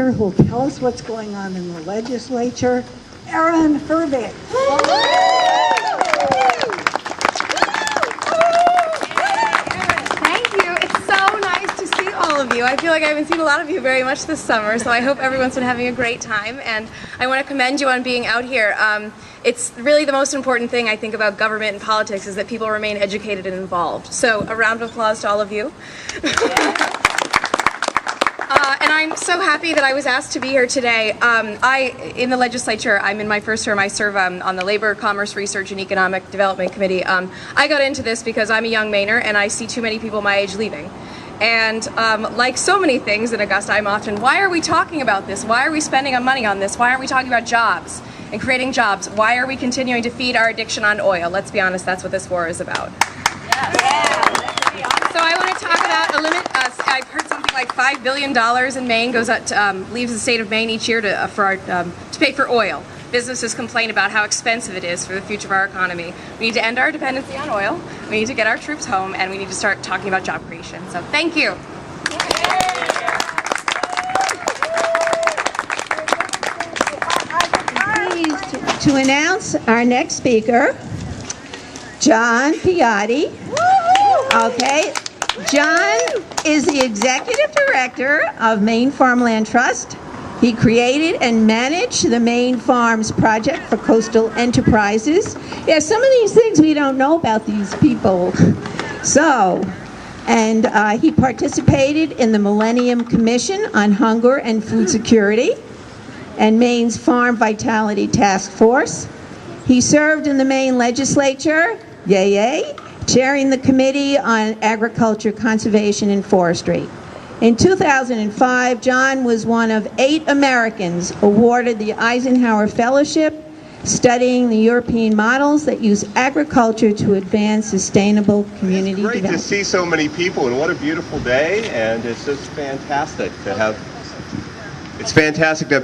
here who will tell us what's going on in the legislature, Erin Herbig. Thank you. It's so nice to see all of you. I feel like I haven't seen a lot of you very much this summer, so I hope everyone's been having a great time, and I want to commend you on being out here. It's really the most important thing I think about government and politics is that people remain educated and involved. So a round of applause to all of you. And I'm so happy that I was asked to be here today. In the legislature, I'm in my first term. I serve on the Labor, Commerce, Research, and Economic Development Committee. I got into this because I'm a young Mainer and I see too many people my age leaving. And like so many things in Augusta, I'm often, why are we talking about this? Why are we spending our money on this? Why aren't we talking about jobs and creating jobs? Why are we continuing to feed our addiction on oil? Let's be honest, that's what this war is about. So I want to talk about I've heard something like $5 billion in Maine goes out to, leaves the state of Maine each year to pay for oil. Businesses complain about how expensive it is for the future of our economy. We need to end our dependency on oil. We need to get our troops home, and we need to start talking about job creation. So thank you. Pleased to announce our next speaker, John Piatti. Okay, John is the Executive Director of Maine Farmland Trust. He created and managed the Maine Farms Project for Coastal Enterprises. Yeah, some of these things we don't know about these people. So, and he participated in the Millennium Commission on Hunger and Food Security and Maine's Farm Vitality Task Force. He served in the Maine legislature, yay, chairing the Committee on Agriculture, Conservation, and Forestry. In 2005, John was one of 8 Americans awarded the Eisenhower Fellowship, studying the European models that use agriculture to advance sustainable community development. It's great to see so many people, and what a beautiful day, and it's just fantastic to have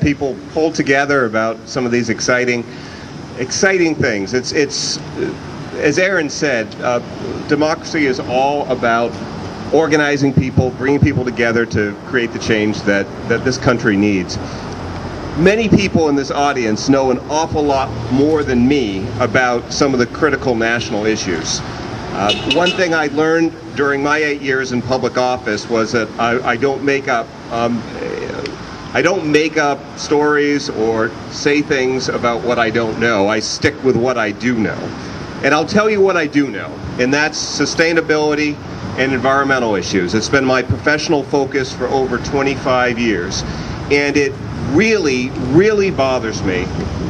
people pulled together about some of these exciting things. It's as Erin said, democracy is all about organizing people, bringing people together to create the change that this country needs. Many people in this audience know an awful lot more than me about some of the critical national issues. One thing I learned during my 8 years in public office was that I don't make up stories or say things about what I don't know. I stick with what I do know. And I'll tell you what I do know, and that's sustainability and environmental issues. It's been my professional focus for over 25 years. And it really, really bothers me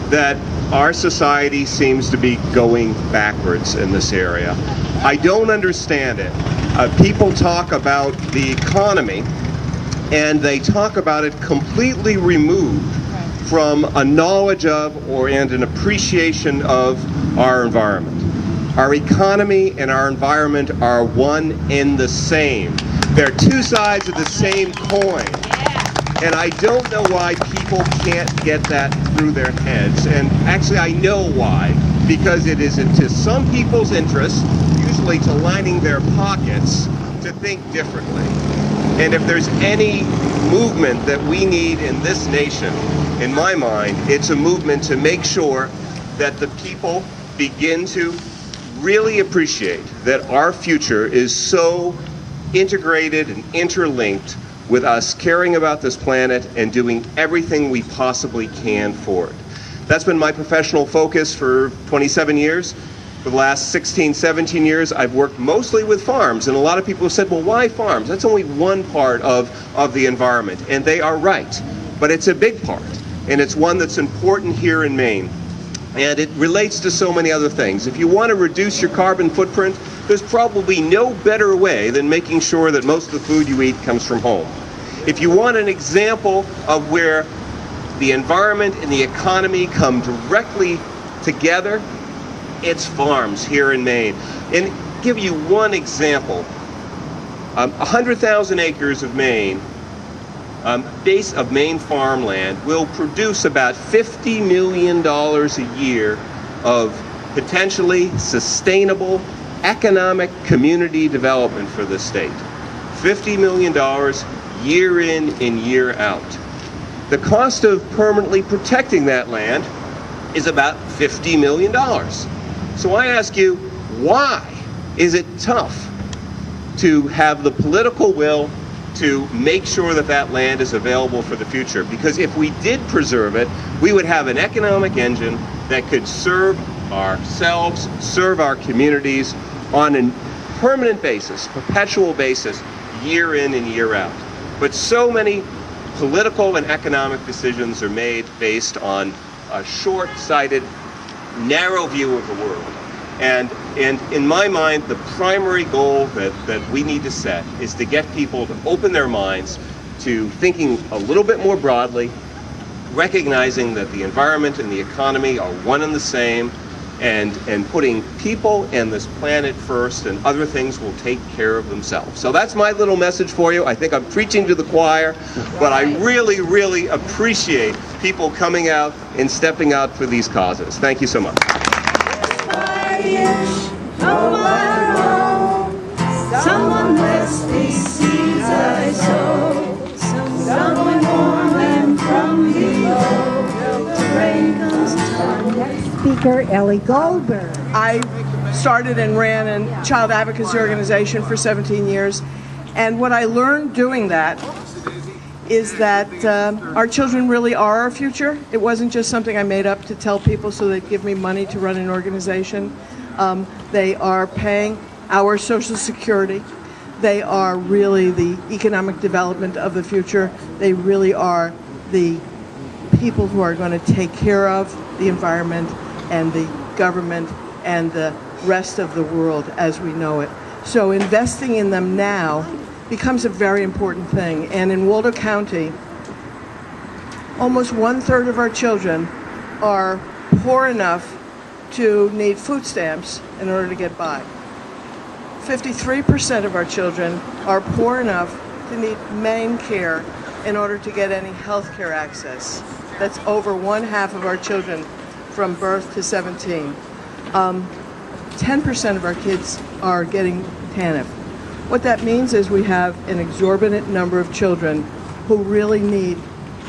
that our society seems to be going backwards in this area. I don't understand it. People talk about the economy, and they talk about it completely removed from a knowledge of and an appreciation of our environment. Our economy and our environment are one and the same. They're two sides of the same coin. And I don't know why people can't get that through their heads. And actually I know why. Because it is to some people's interest, usually to lining their pockets, to think differently. And if there's any movement that we need in this nation, in my mind, it's a movement to make sure that the people begin to really appreciate that our future is so integrated and interlinked with us caring about this planet and doing everything we possibly can for it. That's been my professional focus for 27 years. For the last 16, 17 years, I've worked mostly with farms, and a lot of people have said, well, why farms? That's only one part of the environment, and they are right, but it's a big part, and it's one that's important here in Maine. And it relates to so many other things. If you want to reduce your carbon footprint, there's probably no better way than making sure that most of the food you eat comes from home. If you want an example of where the environment and the economy come directly together, it's farms here in Maine. And give you one example. 100,000 acres of Maine, base of Maine farmland, will produce about $50 million a year of potentially sustainable economic community development for the state. $50 million year in and year out. The cost of permanently protecting that land is about $50 million. So I ask you, why is it tough to have the political will to make sure that that land is available for the future? Because if we did preserve it, we would have an economic engine that could serve ourselves, serve our communities on a permanent basis, perpetual basis, year in and year out. But so many political and economic decisions are made based on a short-sighted, narrow view of the world. And in my mind, the primary goal that we need to set is to get people to open their minds to thinking a little bit more broadly, recognizing that the environment and the economy are one and the same, and putting people and this planet first, and other things will take care of themselves. So that's my little message for you. I think I'm preaching to the choir, but I really, really appreciate people coming out and stepping out for these causes. Thank you so much. Someone bless these seeds I sow, someone warm them from below, the rain comes down. Next speaker, Ellie Goldberg. I started and ran a child advocacy organization for 17 years, and what I learned doing that is that our children really are our future. It wasn't just something I made up to tell people so they'd give me money to run an organization. They are paying our Social Security. They are really the economic development of the future. They really are the people who are going to take care of the environment and the government and the rest of the world as we know it. So investing in them now becomes a very important thing. And in Waldo County, almost 1/3 of our children are poor enough to need food stamps in order to get by. 53% of our children are poor enough to need Maine care in order to get any health care access. That's over 1/2 of our children from birth to 17. 10% of our kids are getting TANF. What that means is we have an exorbitant number of children who really need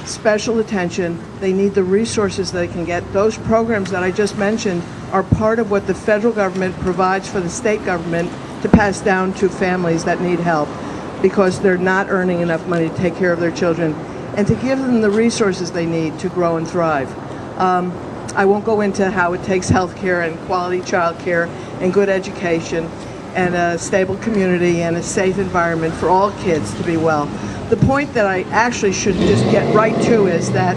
special attention. They need the resources they can get. Those programs that I just mentioned are part of what the federal government provides for the state government to pass down to families that need help because they're not earning enough money to take care of their children and to give them the resources they need to grow and thrive. I won't go into how it takes health care and quality child care and good education and a stable community and a safe environment for all kids to be well. The point that I actually should just get right to is that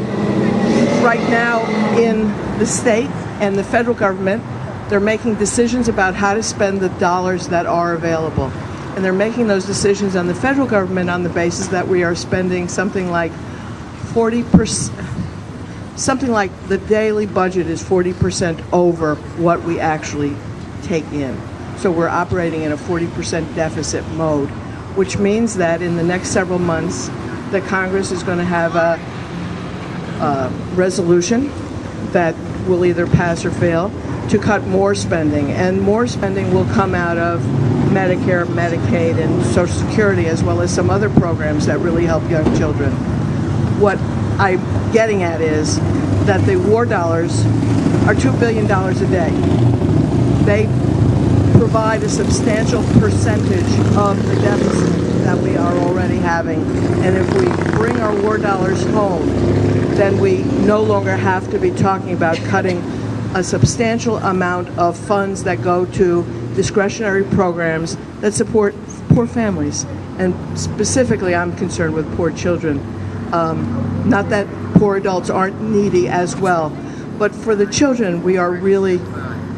right now in the state and the federal government, they're making decisions about how to spend the dollars that are available. And they're making those decisions on the federal government on the basis that we are spending something like 40%, something like the daily budget is 40% over what we actually take in. So we're operating in a 40% deficit mode, which means that in the next several months, the Congress is going to have a resolution that will either pass or fail to cut more spending. And more spending will come out of Medicare, Medicaid, and Social Security, as well as some other programs that really help young children. What I'm getting at is that the war dollars are $2 billion a day. They provide a substantial percentage of the deficit that we are already having. And if we bring our war dollars home, then we no longer have to be talking about cutting a substantial amount of funds that go to discretionary programs that support poor families. And specifically, I'm concerned with poor children. Not that poor adults aren't needy as well, but for the children, we are really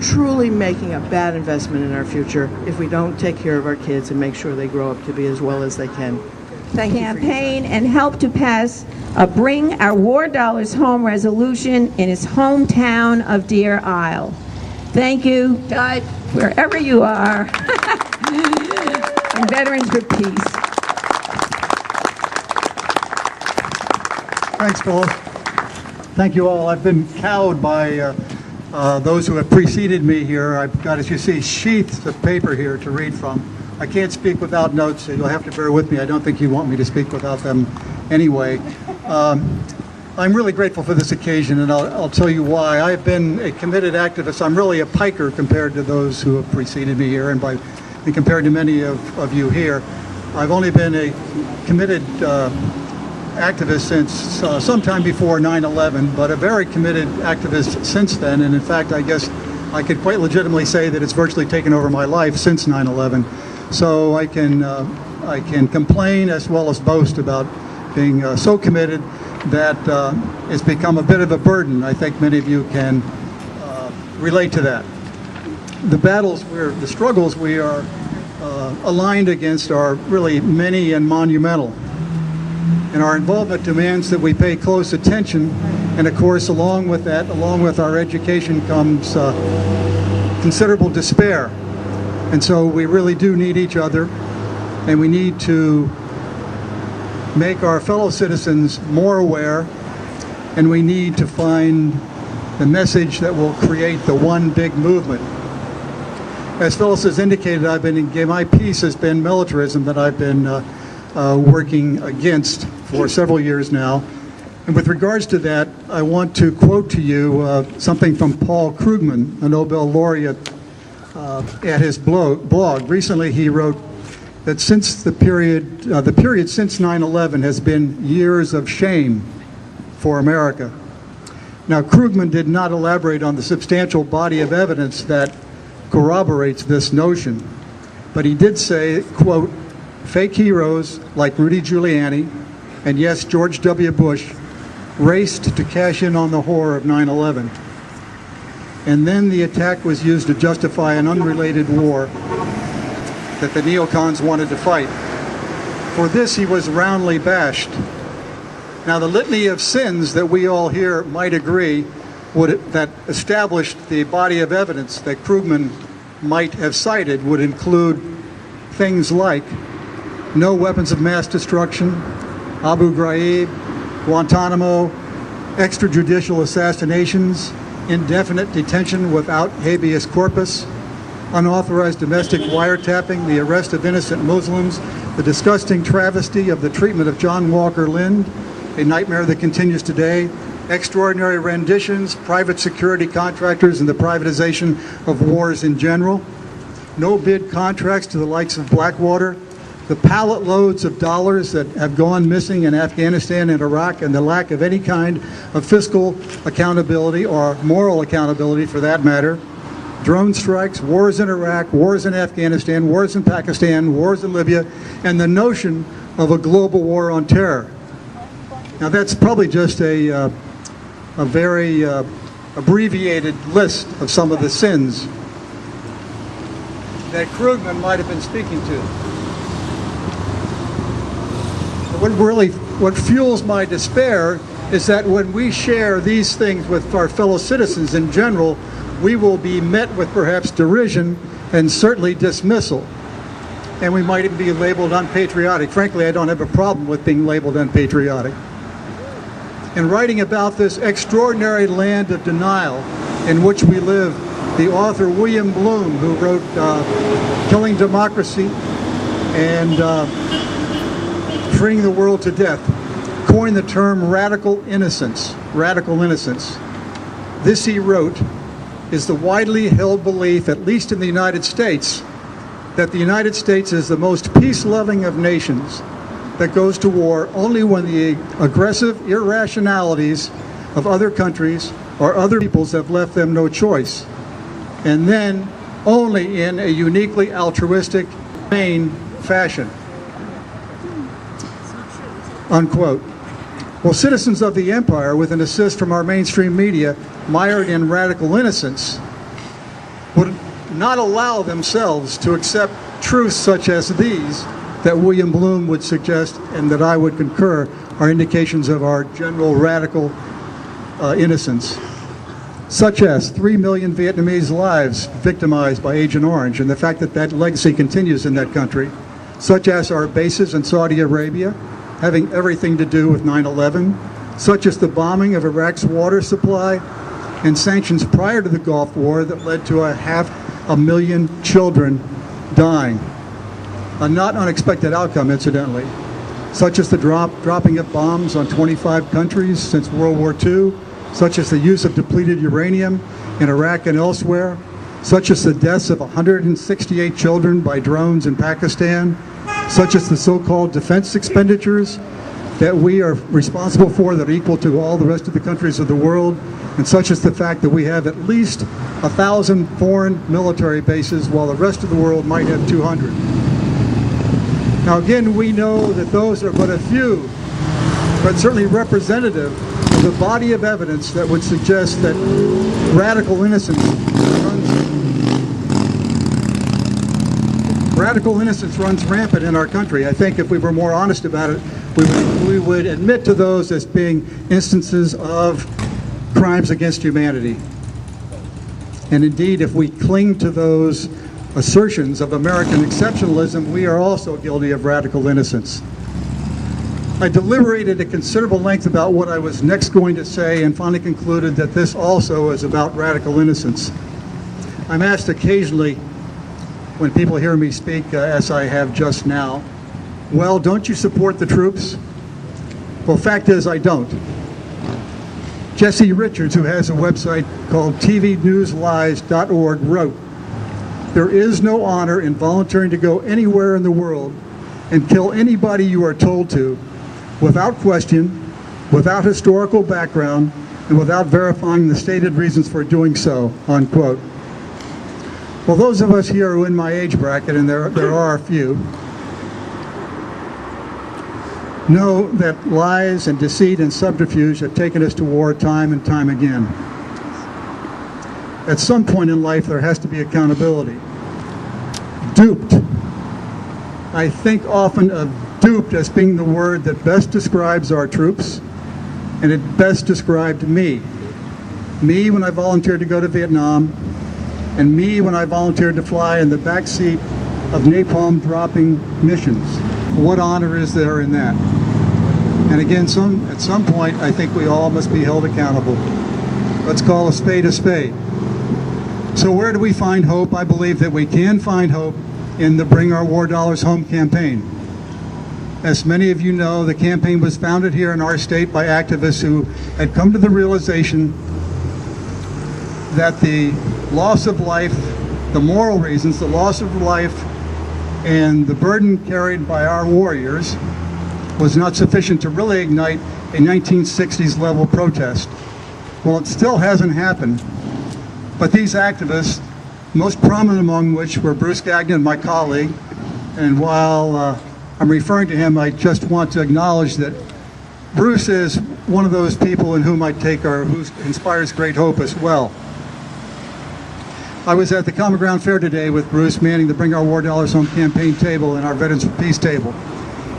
truly making a bad investment in our future if we don't take care of our kids and make sure they grow up to be as well as they can. Thank you. Campaign and help to pass a Bring Our War Dollars Home resolution in his hometown of Deer Isle. Thank you, God, wherever you are. And Veterans for Peace. Thanks, Phyllis. Thank you all. I've been cowed by those who have preceded me here. I've got, as you see, sheaths of paper here to read from. I can't speak without notes, so you'll have to bear with me. I don't think you want me to speak without them anyway. I'm really grateful for this occasion, and I'll tell you why. I've been a committed activist. I'm really a piker compared to those who have preceded me here, and compared to many of you here. I've only been a committed activist since sometime before 9/11, but a very committed activist since then. And in fact, I guess I could quite legitimately say that it's virtually taken over my life since 9/11. So I can complain as well as boast about being so committed that it's become a bit of a burden. I think many of you can relate to that. The struggles we are aligned against are really many and monumental. And our involvement demands that we pay close attention. And of course, along with that, along with our education comes considerable despair. And so we really do need each other, and we need to make our fellow citizens more aware, and we need to find the message that will create the one big movement. As Phyllis has indicated, my piece has been militarism that I've been working against for several years now. And with regards to that, I want to quote to you something from Paul Krugman, a Nobel laureate, at his blog. Recently he wrote that since the period since 9/11 has been years of shame for America. Now, Krugman did not elaborate on the substantial body of evidence that corroborates this notion, but he did say, quote, fake heroes like Rudy Giuliani and yes, George W. Bush raced to cash in on the horror of 9/11. And then the attack was used to justify an unrelated war that the neocons wanted to fight. For this, he was roundly bashed. Now, the litany of sins that we all here might agree that established the body of evidence that Krugman might have cited would include things like no weapons of mass destruction, Abu Ghraib, Guantanamo, extrajudicial assassinations, indefinite detention without habeas corpus, unauthorized domestic wiretapping, the arrest of innocent Muslims, the disgusting travesty of the treatment of John Walker Lind, a nightmare that continues today, extraordinary renditions, private security contractors, and the privatization of wars in general, no bid contracts to the likes of Blackwater, the pallet loads of dollars that have gone missing in Afghanistan and Iraq, and the lack of any kind of fiscal accountability or moral accountability for that matter, drone strikes, wars in Iraq, wars in Afghanistan, wars in Pakistan, wars in Libya, and the notion of a global war on terror. Now that's probably just a very abbreviated list of some of the sins that Krugman might have been speaking to. What fuels my despair is that when we share these things with our fellow citizens in general, we will be met with perhaps derision and certainly dismissal. And we might even be labeled unpatriotic. Frankly, I don't have a problem with being labeled unpatriotic. In writing about this extraordinary land of denial in which we live, the author William Bloom, who wrote Killing Democracy and Freeing the World to Death, coined the term radical innocence. Radical innocence. This, he wrote, is the widely held belief, at least in the United States, that the United States is the most peace-loving of nations that goes to war only when the aggressive irrationalities of other countries or other peoples have left them no choice, and then only in a uniquely altruistic, humane fashion. Unquote. Well, citizens of the empire, with an assist from our mainstream media, mired in radical innocence, would not allow themselves to accept truths such as these that William Bloom would suggest and that I would concur are indications of our general radical innocence, such as 3 million Vietnamese lives victimized by Agent Orange and the fact that that legacy continues in that country, such as our bases in Saudi Arabia having everything to do with 9/11, such as the bombing of Iraq's water supply and sanctions prior to the Gulf War that led to 500,000 children dying. A not unexpected outcome, incidentally. such as the dropping of bombs on 25 countries since World War II, such as the use of depleted uranium in Iraq and elsewhere, such as the deaths of 168 children by drones in Pakistan, such as the so-called defense expenditures that we are responsible for that are equal to all the rest of the countries of the world, and such as the fact that we have at least 1,000 foreign military bases while the rest of the world might have 200. Now again, we know that those are but a few, but certainly representative of the body of evidence that would suggest that radical innocence runs rampant in our country. I think if we were more honest about it, we would admit to those as being instances of crimes against humanity. And indeed, if we cling to those assertions of American exceptionalism, we are also guilty of radical innocence. I deliberated at considerable length about what I was next going to say and finally concluded that this also is about radical innocence. I'm asked occasionally when people hear me speak, as I have just now, well, don't you support the troops? Well, fact is, I don't. Jesse Richards, who has a website called tvnewslies.org, wrote, "There is no honor in volunteering to go anywhere in the world and kill anybody you are told to, without question, without historical background, and without verifying the stated reasons for doing so," unquote. Well, those of us here who are in my age bracket, and there are a few, know that lies and deceit and subterfuge have taken us to war time and time again. At some point in life, there has to be accountability. Duped. I think often of duped as being the word that best describes our troops, and it best described me. Me when I volunteered to go to Vietnam, and me when I volunteered to fly in the backseat of napalm dropping missions. What honor is there in that? And again, at some point, I think we all must be held accountable. Let's call a spade a spade. So where do we find hope? I believe that we can find hope in the Bring Our War Dollars Home campaign. As many of you know, the campaign was founded here in our state by activists who had come to the realization that the loss of life, the moral reasons, the loss of life, and the burden carried by our warriors was not sufficient to really ignite a 1960s level protest. Well, it still hasn't happened, but these activists, most prominent among which were Bruce Gagnon, my colleague, and while I'm referring to him, I just want to acknowledge that Bruce is one of those people in whom I take who inspires great hope as well. I was at the Common Ground Fair today with Bruce manning the Bring Our War Dollars Home campaign table and our Veterans for Peace table.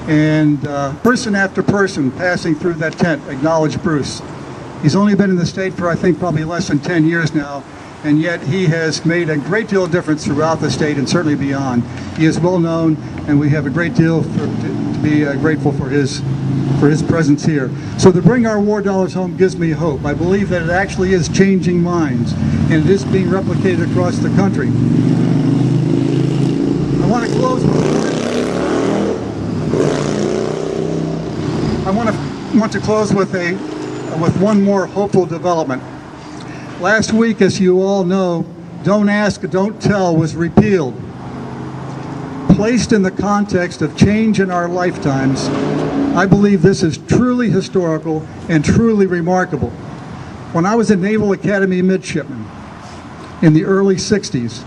And person after person passing through that tent acknowledged Bruce. He's only been in the state for, I think, probably less than 10 years now, and yet he has made a great deal of difference throughout the state and certainly beyond. He is well known, and we have a great deal to be grateful for his presence here. So the Bring Our War Dollars Home gives me hope. I believe that it actually is changing minds, and it is being replicated across the country. I want to close with one more hopeful development. Last week, as you all know, Don't Ask, Don't Tell was repealed. Placed in the context of change in our lifetimes, I believe this is truly historical and truly remarkable. When I was a Naval Academy midshipman in the early 60s,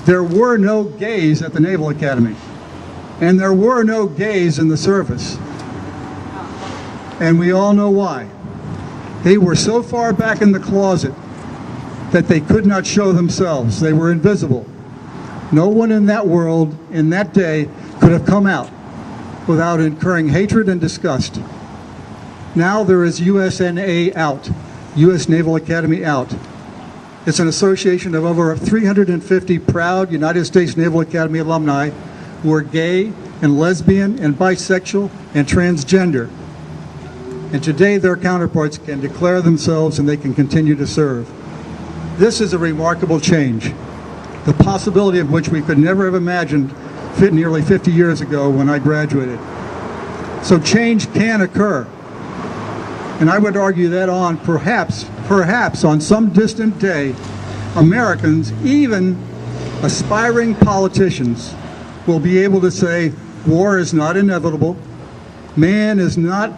there were no gays at the Naval Academy, and there were no gays in the service. And we all know why. They were so far back in the closet that they could not show themselves. They were invisible. No one in that world, in that day, could have come out without incurring hatred and disgust. Now there is USNA out, U.S. Naval Academy out. It's an association of over 350 proud United States Naval Academy alumni who are gay and lesbian and bisexual and transgender. And today their counterparts can declare themselves and they can continue to serve. This is a remarkable change, the possibility of which we could never have imagined nearly 50 years ago when I graduated. So change can occur. And I would argue that on perhaps on some distant day, Americans, even aspiring politicians, will be able to say war is not inevitable, man is not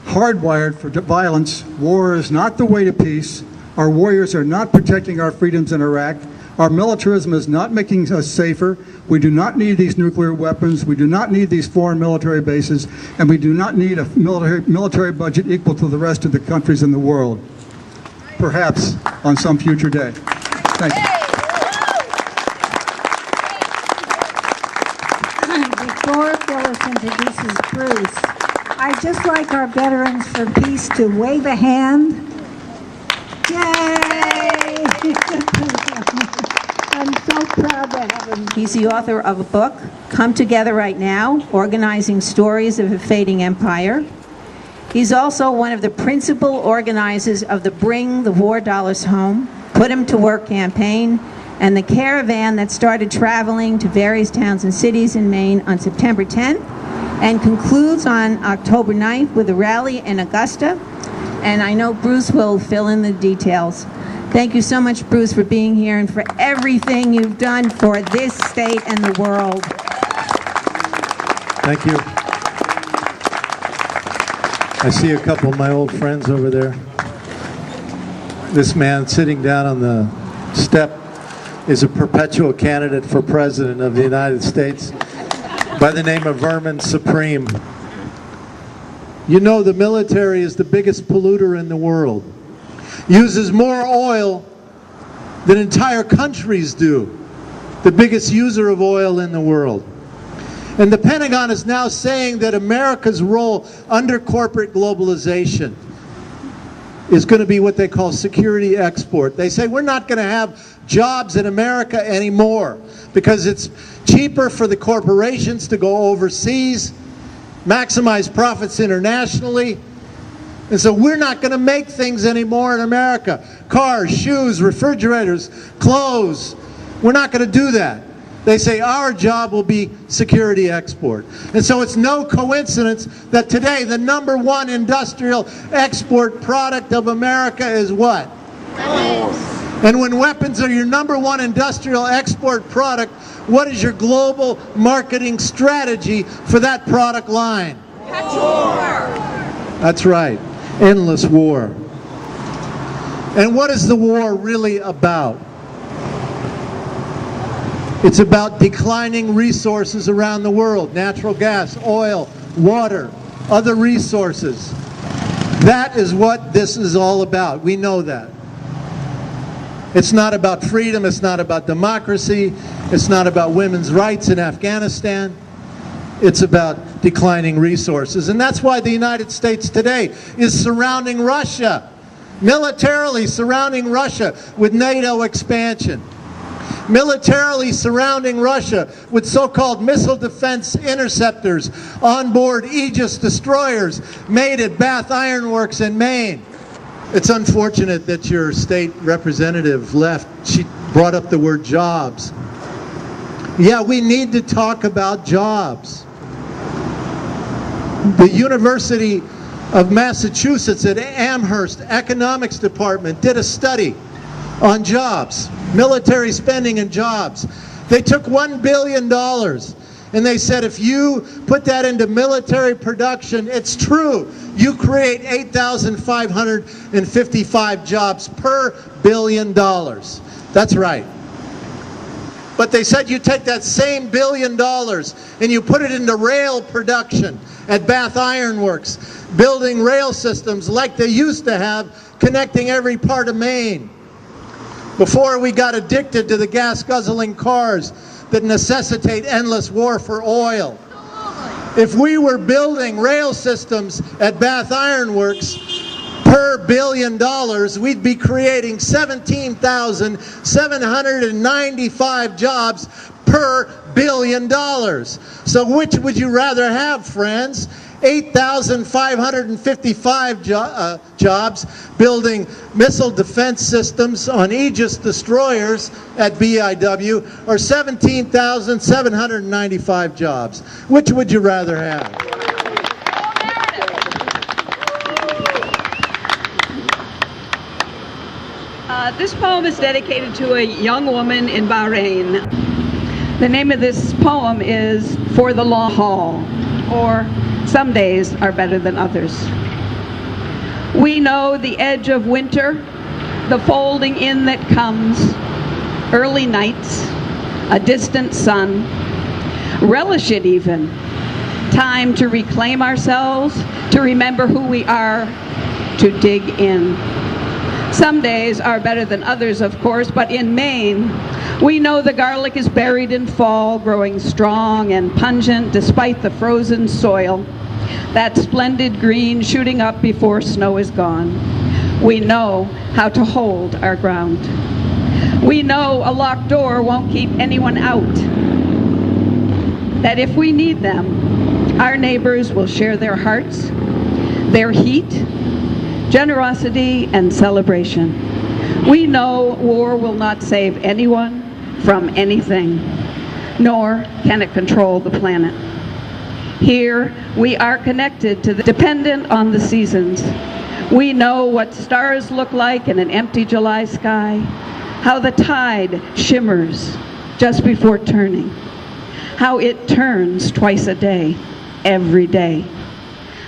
hardwired for violence, war is not the way to peace, our warriors are not protecting our freedoms in Iraq, our militarism is not making us safer, we do not need these nuclear weapons, we do not need these foreign military bases, and we do not need a military budget equal to the rest of the countries in the world. Perhaps on some future day. Thank you. Before Phyllis introduces Bruce, I'd just like our Veterans for Peace to wave a hand. Yay! I'm so proud to have him. He's the author of a book, Come Together Right Now, Organizing Stories of a Fading Empire. He's also one of the principal organizers of the Bring the War Dollars Home, Put 'em to Work campaign, and the caravan that started traveling to various towns and cities in Maine on September 10th and concludes on October 9th with a rally in Augusta. And I know Bruce will fill in the details. Thank you so much, Bruce, for being here and for everything you've done for this state and the world. Thank you. I see a couple of my old friends over there. This man sitting down on the step is a perpetual candidate for President of the United States by the name of Vermin Supreme. You know, the military is the biggest polluter in the world. Uses more oil than entire countries do. The biggest user of oil in the world. And the Pentagon is now saying that America's role under corporate globalization is going to be what they call security export. They say we're not going to have jobs in America anymore because it's cheaper for the corporations to go overseas, maximize profits internationally. And so we're not going to make things anymore in America. Cars, shoes, refrigerators, clothes. We're not going to do that. They say our job will be security export. And so it's no coincidence that today the #1 industrial export product of America is what? Weapons. And when weapons are your #1 industrial export product, what is your global marketing strategy for that product line? War. That's right. Endless war. And what is the war really about? It's about declining resources around the world. Natural gas, oil, water, other resources. That is what this is all about. We know that. It's not about freedom. It's not about democracy. It's not about women's rights in Afghanistan. It's about declining resources. And that's why the United States today is surrounding Russia, militarily surrounding Russia with NATO expansion. Militarily surrounding Russia with so-called missile defense interceptors on board Aegis destroyers made at Bath Iron Works in Maine. It's unfortunate that your state representative left. She brought up the word jobs. Yeah, we need to talk about jobs. The University of Massachusetts at Amherst Economics Department did a study on jobs, military spending and jobs. They took $1 billion and they said if you put that into military production, it's true, you create 8,555 jobs per $1 billion. That's right. But they said you take that same $1 billion and you put it into rail production at Bath Iron Works, building rail systems like they used to have, connecting every part of Maine. Before we got addicted to the gas-guzzling cars that necessitate endless war for oil. If we were building rail systems at Bath Iron Works per $1 billion, we'd be creating 17,795 jobs per $1 billion. So which would you rather have, friends? 8,555 jobs building missile defense systems on Aegis destroyers at BIW, or 17,795 jobs. Which would you rather have? This poem is dedicated to a young woman in Bahrain. The name of this poem is For the Long Haul, or Some Days Are Better Than Others. We know the edge of winter, the folding in that comes, early nights, a distant sun, relish it even, time to reclaim ourselves, to remember who we are, to dig in. Some days are better than others, of course, but in Maine, we know the garlic is buried in fall, growing strong and pungent despite the frozen soil, that splendid green shooting up before snow is gone. We know how to hold our ground. We know a locked door won't keep anyone out, that if we need them, our neighbors will share their hearts, their heat, generosity, and celebration. We know war will not save anyone from anything, nor can it control the planet. Here, we are connected to the dependent on the seasons. We know what stars look like in an empty July sky, how the tide shimmers just before turning, how it turns twice a day, every day.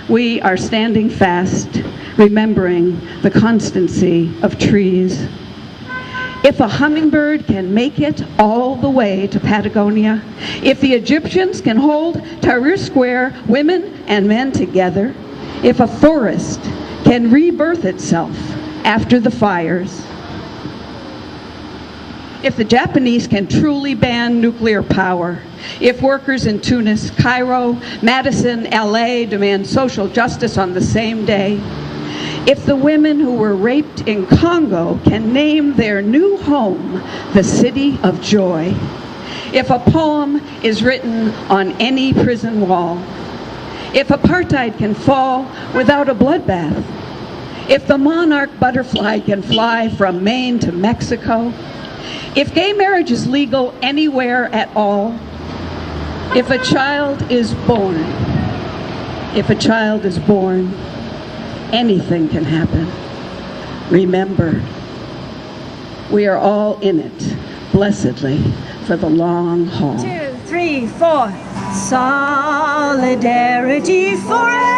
We are standing fast, remembering the constancy of trees. If a hummingbird can make it all the way to Patagonia, if the Egyptians can hold Tahrir Square, women and men together, if a forest can rebirth itself after the fires, if the Japanese can truly ban nuclear power, if workers in Tunis, Cairo, Madison, LA demand social justice on the same day, if the women who were raped in Congo can name their new home the City of Joy, if a poem is written on any prison wall, if apartheid can fall without a bloodbath, if the monarch butterfly can fly from Maine to Mexico, if gay marriage is legal anywhere at all, if a child is born, anything can happen. Remember, we are all in it, blessedly, for the long haul. 2, 3, 4. Solidarity forever.